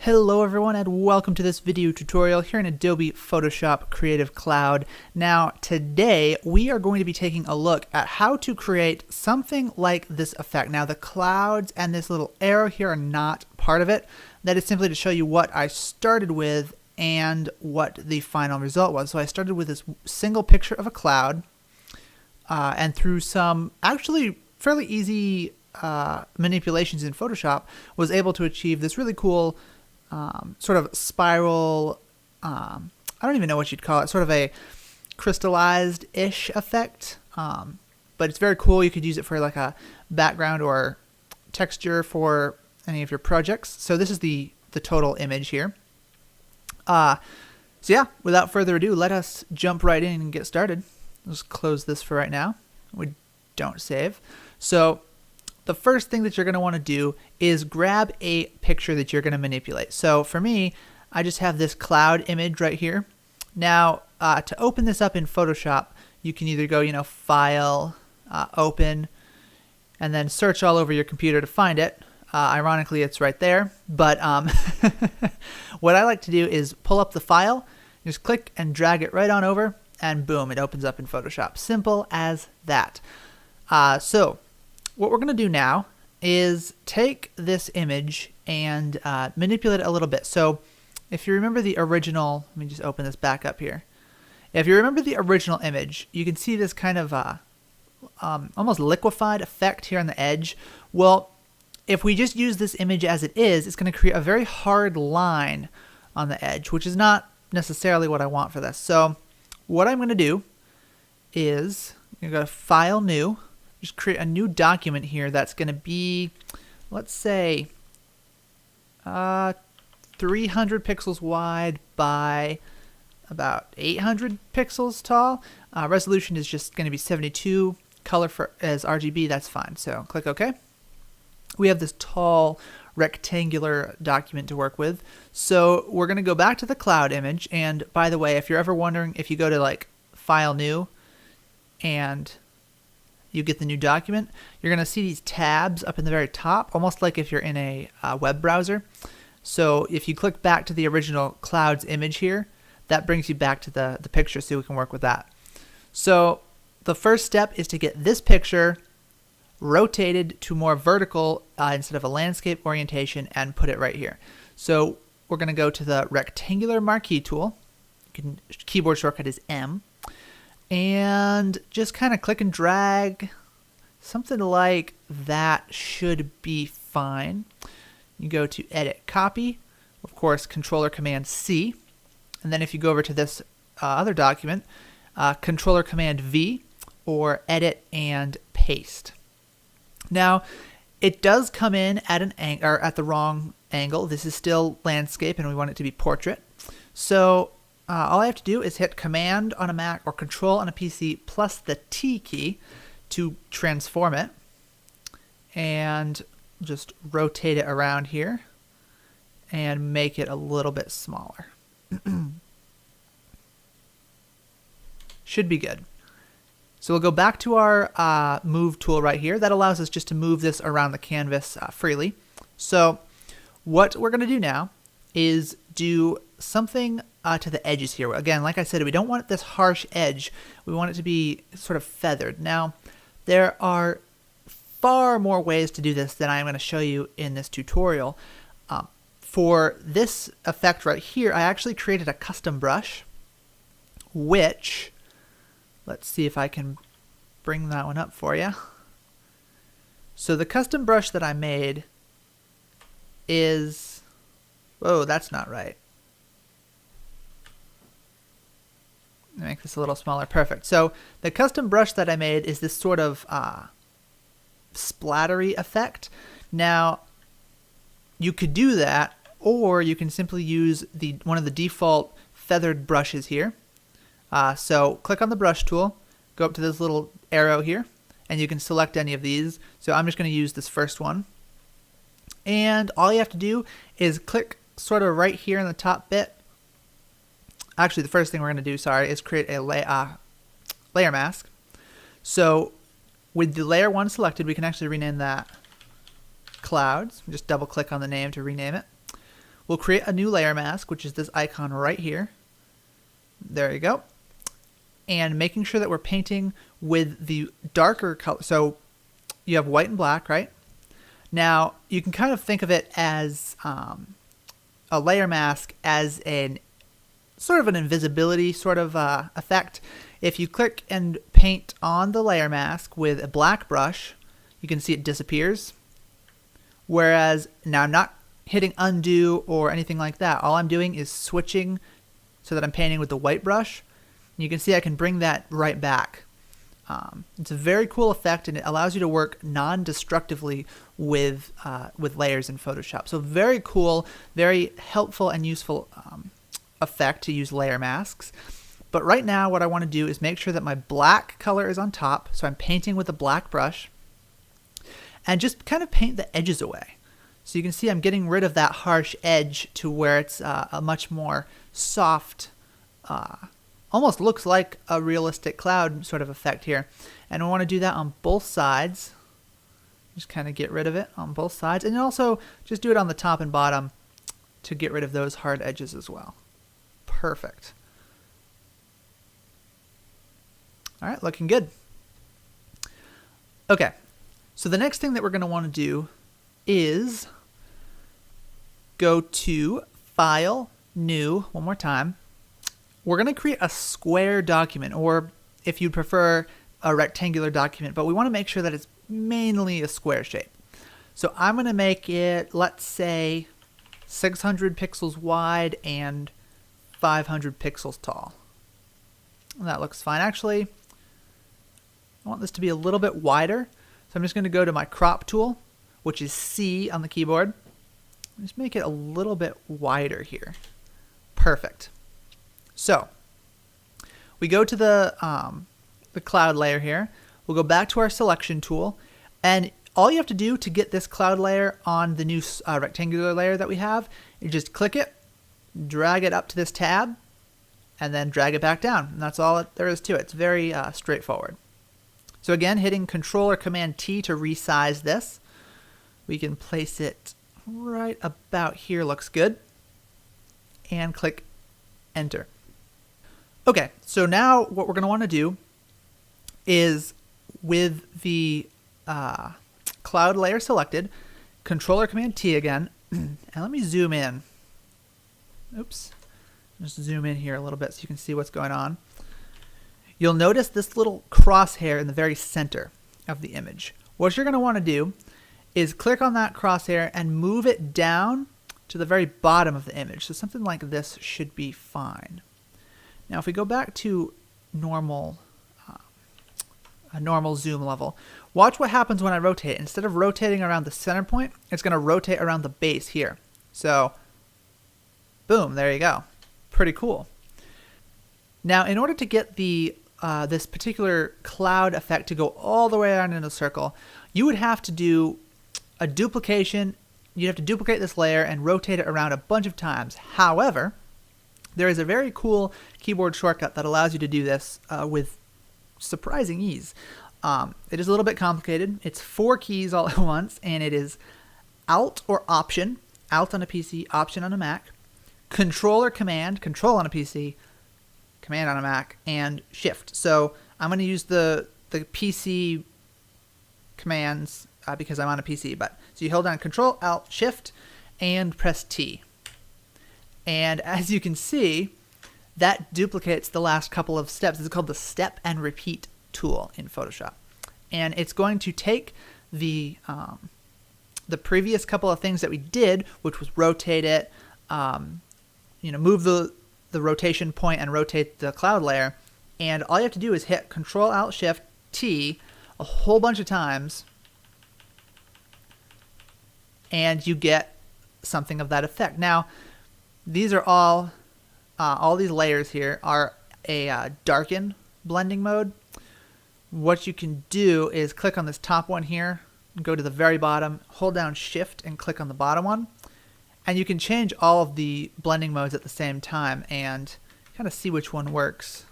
Hello everyone and welcome to this video tutorial here in Adobe Photoshop Creative Cloud. Now today we are going to be taking a look at how to create something like this effect. Now the clouds and this little arrow here are not part of it. That is simply to show you what I started with and what the final result was. So I started with this single picture of a cloud and through some actually fairly easy manipulations in Photoshop was able to achieve this really cool sort of spiral, I don't even know what you'd call it, sort of a crystallized-ish effect, but it's very cool. You could use it for like a background or texture for any of your projects. So this is the total image here. So yeah, without further ado, let us jump right in and get started. Let's close this for right now. We don't save. So the first thing that you're going to want to do is grab a picture that you're going to manipulate. So for me, I just have this cloud image right here. Now, to open this up in Photoshop, you can either go, File, Open, and then search all over your computer to find it. Ironically, it's right there. But what I like to do is pull up the file, just click and drag it right on over, and boom, it opens up in Photoshop. Simple as that. So what we're going to do now is take this image and manipulate it a little bit. So if you remember the original, let me just open this back up here. If you remember the original image, you can see this kind of almost liquefied effect here on the edge. Well, if we just use this image as it is, it's going to create a very hard line on the edge, which is not necessarily what I want for this. So what I'm going to do is I'm going to go to File, New. Just create a new document here that's going to be, let's say, 300 pixels wide by about 800 pixels tall. Resolution is just going to be 72. Color as RGB, that's fine. So click OK. We have this tall rectangular document to work with. So we're going to go back to the cloud image. And by the way, if you're ever wondering, if you go to like File, New, and you get the new document, you're going to see these tabs up in the very top, almost like if you're in a web browser. So if you click back to the original clouds image here, that brings you back to the picture so we can work with that. So the first step is to get this picture rotated to more vertical instead of a landscape orientation and put it right here. So we're going to go to the rectangular marquee tool. Keyboard shortcut is M. And just kind of click and drag. Something like that should be fine. You go to Edit, Copy, of course, Controller Command C. And then if you go over to this other document, Controller Command V, or Edit and Paste. Now, it does come in at at the wrong angle. This is still landscape, and we want it to be portrait. So all I have to do is hit Command on a Mac or Control on a PC plus the T key to transform it, and just rotate it around here and make it a little bit smaller. Should be good. So we'll go back to our Move tool right here. That allows us just to move this around the canvas freely. So what we're going to do now is do something to the edges here. Again, like I said, we don't want this harsh edge. We want it to be sort of feathered. Now, there are far more ways to do this than I'm going to show you in this tutorial. For this effect right here, I actually created a custom brush, which, let's see if I can bring that one up for you. So the custom brush that I made is, whoa, that's not right. Make this a little smaller. Perfect. So the custom brush that I made is this sort of splattery effect. Now, you could do that, or you can simply use one of the default feathered brushes here. So click on the brush tool, go up to this little arrow here, and you can select any of these. So I'm just going to use this first one. And all you have to do is click sort of right here in the top bit. Actually, the first thing we're going to do, is create a layer mask. So with the layer 1 selected, we can actually rename that Clouds. Just double click on the name to rename it. we'll create a new layer mask, which is this icon right here. There you go. And making sure that we're painting with the darker color. So you have white and black, right? Now, you can kind of think of it as a layer mask as an sort of an invisibility sort of effect. If you click and paint on the layer mask with a black brush, you can see it disappears. Whereas now I'm not hitting undo or anything like that. All I'm doing is switching so that I'm painting with the white brush. You can see I can bring that right back. It's a very cool effect, and it allows you to work non-destructively with layers in Photoshop. So very cool, very helpful and useful effect to use layer masks. But right now what I want to do is make sure that my black color is on top, so I'm painting with a black brush, and just kind of paint the edges away. So you can see I'm getting rid of that harsh edge to where it's a much more soft, almost looks like a realistic cloud sort of effect here. And I want to do that on both sides. Just kind of get rid of it on both sides. And also just do it on the top and bottom to get rid of those hard edges as well. Perfect. All right, looking good. Okay, so the next thing that we're going to want to do is go to File, New, one more time. We're going to create a square document, or if you'd prefer, a rectangular document, but we want to make sure that it's mainly a square shape. So I'm going to make it, let's say, 600 pixels wide and 500 pixels tall. That looks fine. Actually, I want this to be a little bit wider, so I'm just going to go to my crop tool, which is C on the keyboard. Just make it a little bit wider here. Perfect. So we go to the cloud layer here. We'll go back to our selection tool, and all you have to do to get this cloud layer on the new rectangular layer that we have is just click it, drag it up to this tab, and then drag it back down. And that's all there is to it. It's very straightforward. So again, hitting Control or Command T to resize this. We can place it right about here, looks good, and click Enter. Okay, so now what we're going to want to do is, with the cloud layer selected, Control or Command T again, and let me zoom in. Oops, just zoom in here a little bit so you can see what's going on. You'll notice this little crosshair in the very center of the image. What you're going to want to do is click on that crosshair and move it down to the very bottom of the image. So something like this should be fine. Now if we go back to normal, a normal zoom level, watch what happens when I rotate. Instead of rotating around the center point, it's going to rotate around the base here. So boom, there you go. Pretty cool. Now in order to get the this particular cloud effect to go all the way around in a circle, you would have to do a duplication. You'd have to duplicate this layer and rotate it around a bunch of times. However, there is a very cool keyboard shortcut that allows you to do this with surprising ease. It is a little bit complicated. It's 4 keys all at once, and it is Alt or Option, Alt on a PC, Option on a Mac, Control or Command, Control on a PC, Command on a Mac, and Shift. So I'm going to use the PC commands because I'm on a PC. But so you hold down Control, Alt, Shift, and press T. And as you can see, that duplicates the last couple of steps. It's called the Step and Repeat tool in Photoshop. And it's going to take the previous couple of things that we did, which was rotate it, move the rotation point and rotate the cloud layer. And all you have to do is hit Control, Alt, Shift, T a whole bunch of times, and you get something of that effect. Now, these are all these layers here are a darken blending mode. What you can do is click on this top one here, and go to the very bottom, hold down Shift and click on the bottom one. And you can change all of the blending modes at the same time and kind of see which one works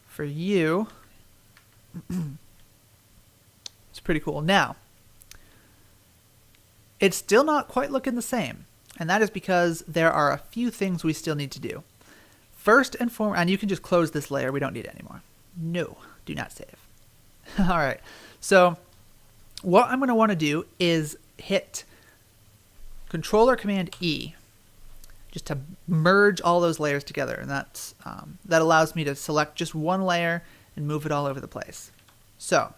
for you. It's pretty cool. Now, it's still not quite looking the same. And that is because there are a few things we still need to do. First and foremost, and you can just close this layer. We don't need it anymore. No, do not save. All right. So what I'm going to want to do is hit Control or Command E just to merge all those layers together. And that allows me to select just one layer and move it all over the place. So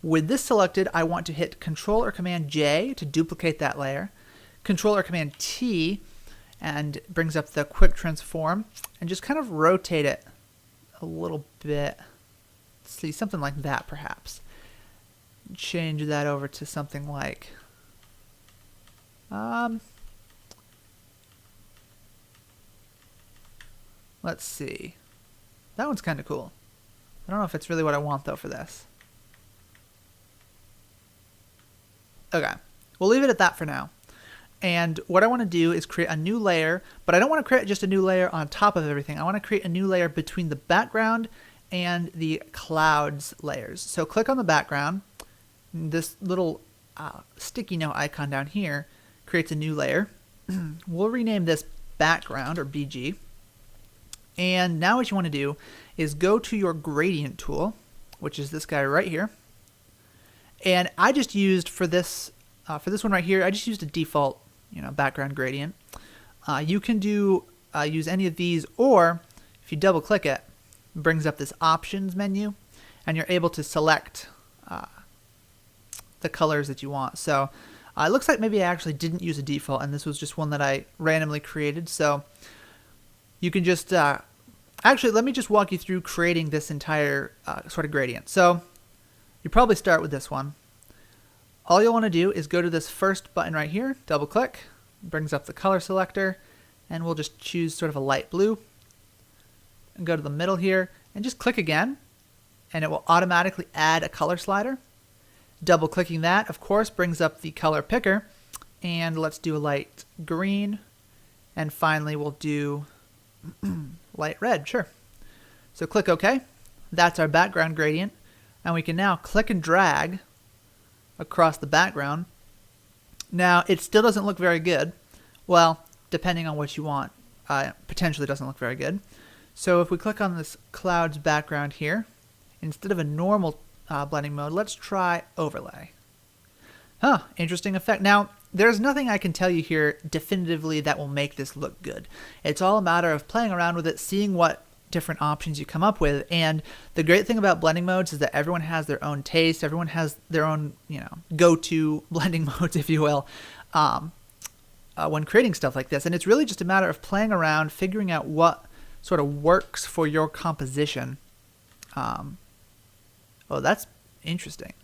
with this selected, I want to hit Control or Command J to duplicate that layer. Control or Command T and brings up the quick transform and just kind of rotate it a little bit. Let's see, something like that perhaps. Change that over to something like let's see. That one's kind of cool. I don't know if it's really what I want though for this. Okay, we'll leave it at that for now. And what I want to do is create a new layer, but I don't want to create just a new layer on top of everything. I want to create a new layer between the background and the clouds layers. So click on the background. This little sticky note icon down here creates a new layer. We'll rename this background or BG. And now what you want to do is go to your gradient tool, which is this guy right here. And I just used for this one right here, I just used a default background gradient. You can use any of these, or if you double click it, it brings up this options menu and you're able to select the colors that you want. So it looks like maybe I actually didn't use a default and this was just one that I randomly created. So you can just actually, let me just walk you through creating this entire sort of gradient. So you probably start with this one. All you'll want to do is go to this first button right here, double click, brings up the color selector, and we'll just choose sort of a light blue, and go to the middle here, and just click again, and it will automatically add a color slider. Double clicking that, of course, brings up the color picker, and let's do a light green, and finally we'll do light red, sure. So click OK. That's our background gradient, and we can now click and drag across the background. Now it still doesn't look very good. Well, depending on what you want, potentially doesn't look very good. So if we click on this clouds background here, instead of a normal blending mode, let's try overlay. Interesting effect. Now there's nothing I can tell you here definitively that will make this look good. It's all a matter of playing around with it, seeing what different options you come up with. And the great thing about blending modes is that everyone has their own taste, everyone has their own go-to blending modes, if you will, when creating stuff like this. And it's really just a matter of playing around, figuring out what sort of works for your composition. Oh, that's interesting.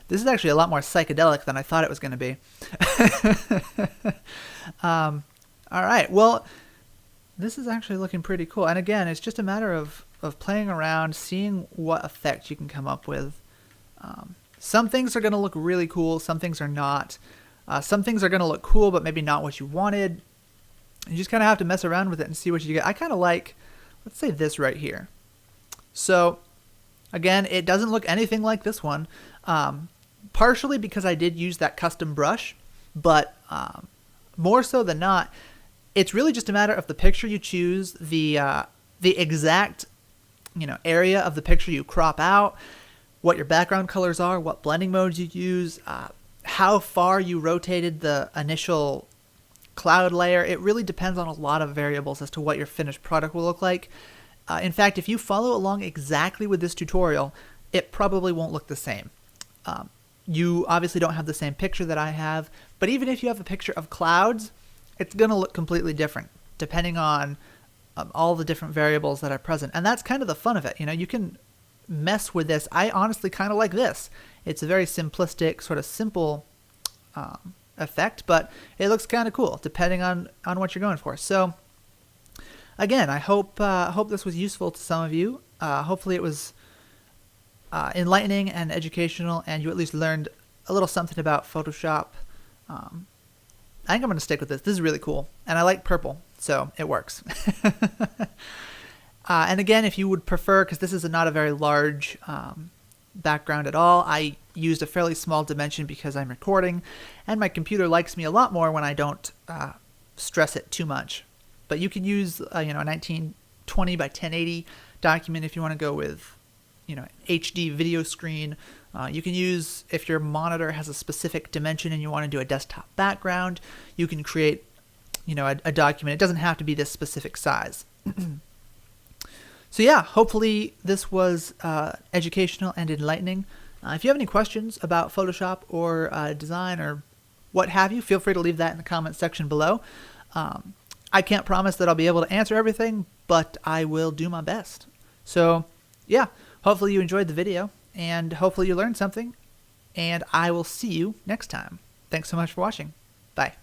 This is actually a lot more psychedelic than I thought it was going to be. All right, well, this is actually looking pretty cool. And again, it's just a matter of playing around, seeing what effect you can come up with. Some things are going to look really cool, some things are not. Some things are going to look cool, but maybe not what you wanted. You just kind of have to mess around with it and see what you get. I kind of like, let's say this right here. So again, it doesn't look anything like this one, partially because I did use that custom brush, but more so than not, it's really just a matter of the picture you choose, the exact area of the picture you crop out, what your background colors are, what blending modes you use, how far you rotated the initial cloud layer. It really depends on a lot of variables as to what your finished product will look like. In fact, if you follow along exactly with this tutorial, it probably won't look the same. You obviously don't have the same picture that I have, but even if you have a picture of clouds, it's going to look completely different depending on all the different variables that are present. And that's kind of the fun of it. You can mess with this. I honestly kind of like this. It's a very simplistic, sort of simple effect, but it looks kind of cool depending on what you're going for. So again, I hope this was useful to some of you. Hopefully it was enlightening and educational, and you at least learned a little something about Photoshop. I think I'm going to stick with this. This is really cool, and I like purple, so it works. And again, if you would prefer, because this is not a very large background at all, I used a fairly small dimension because I'm recording, and my computer likes me a lot more when I don't stress it too much. But you can use a 1920 by 1080 document if you want to go with HD video screen. You can use, if your monitor has a specific dimension and you want to do a desktop background, you can create a document. It doesn't have to be this specific size. So yeah, hopefully this was educational and enlightening. If you have any questions about Photoshop or design or what have you, feel free to leave that in the comment section below. I can't promise that I'll be able to answer everything, but I will do my best. So yeah, hopefully you enjoyed the video, and hopefully you learned something, and I will see you next time. Thanks so much for watching. Bye.